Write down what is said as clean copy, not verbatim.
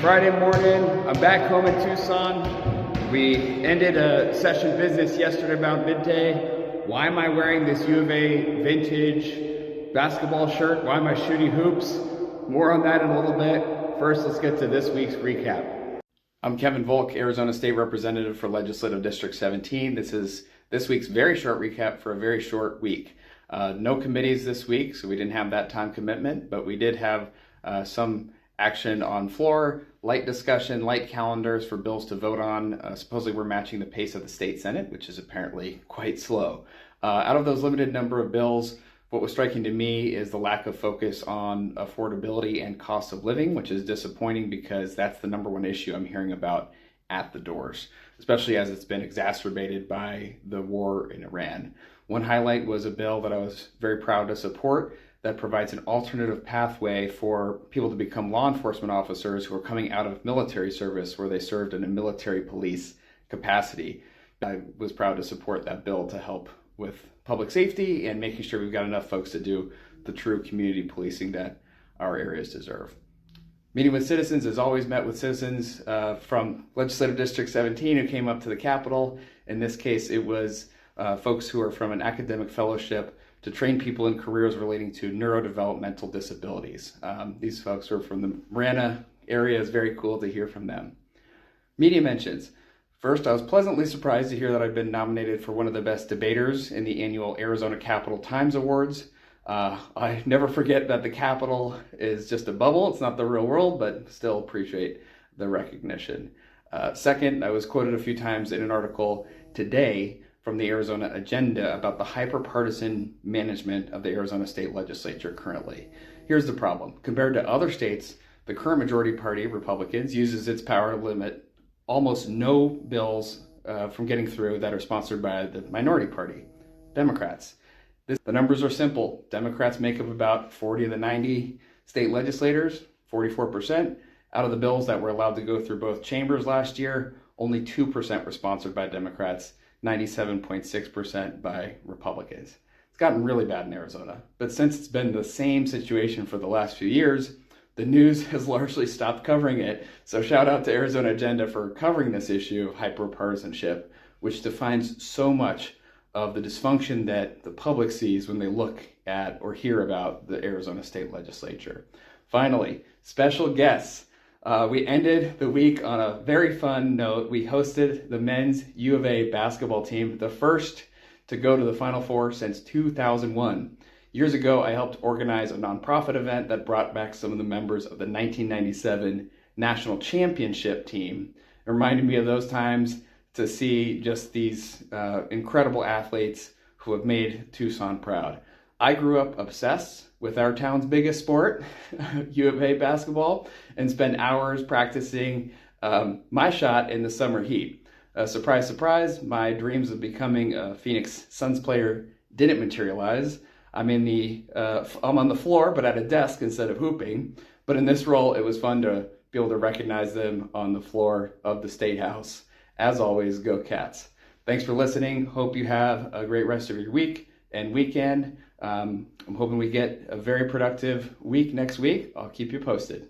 Friday morning, I'm back home in Tucson. We ended a session business yesterday about midday. Why am I wearing this U of A vintage basketball shirt? Why am I shooting hoops? More on that in a little bit. First, let's get to this week's recap. I'm Kevin Volk, Arizona State Representative for Legislative District 17. This is this week's very short recap for a very short week. No committees this week, so we didn't have that time commitment, but we did have some action on floor, light discussion, light calendars for bills to vote on. Supposedly we're matching the pace of the state Senate, which is apparently quite slow. Out of those limited number of bills, what was striking to me is the lack of focus on affordability and cost of living, which is disappointing because that's the number one issue I'm hearing about at the doors, especially as it's been exacerbated by the war in Iran. One highlight was a bill that I was very proud to support that provides an alternative pathway for people to become law enforcement officers who are coming out of military service where they served in a military police capacity. I was proud to support that bill to help with public safety and making sure we've got enough folks to do the true community policing that our areas deserve. Meeting with citizens has always met with citizens from Legislative District 17 who came up to the Capitol. In this case, it was folks who are from an academic fellowship to train people in careers relating to neurodevelopmental disabilities. These folks are from the Marana area. It's very cool to hear from them. Media mentions. First, I was pleasantly surprised to hear that I've been nominated for one of the best debaters in the annual Arizona Capitol Times Awards. I never forget that the Capitol is just a bubble. It's not the real world, but still appreciate the recognition. Second, I was quoted a few times in an article today from the Arizona Agenda about the hyper-partisan management of the Arizona State Legislature currently. Here's the problem. Compared to other states, the current majority party, Republicans, uses its power to limit almost no bills from getting through that are sponsored by the minority party, Democrats. The numbers are simple. Democrats make up about 40 of the 90 state legislators, 44%. Out of the bills that were allowed to go through both chambers last year, only 2% were sponsored by Democrats, 97.6% by Republicans. It's gotten really bad in Arizona, but since it's been the same situation for the last few years, the news has largely stopped covering it. So shout out to Arizona Agenda for covering this issue of hyperpartisanship, which defines so much of the dysfunction that the public sees when they look at or hear about the Arizona State Legislature. Finally, special guests. We ended the week on a very fun note. We hosted the men's U of A basketball team, the first to go to the Final Four since 2001. Years ago, I helped organize a nonprofit event that brought back some of the members of the 1997 national championship team. It reminded me of those times to see just these incredible athletes who have made Tucson proud. I grew up obsessed with our town's biggest sport, U of A basketball, and spent hours practicing my shot in the summer heat. Surprise, surprise, my dreams of becoming a Phoenix Suns player didn't materialize. I'm on the floor, but at a desk instead of hooping. But in this role, it was fun to be able to recognize them on the floor of the State House. As always, go Cats. Thanks for listening. Hope you have a great rest of your week and weekend. I'm hoping we get a very productive week next week. I'll keep you posted.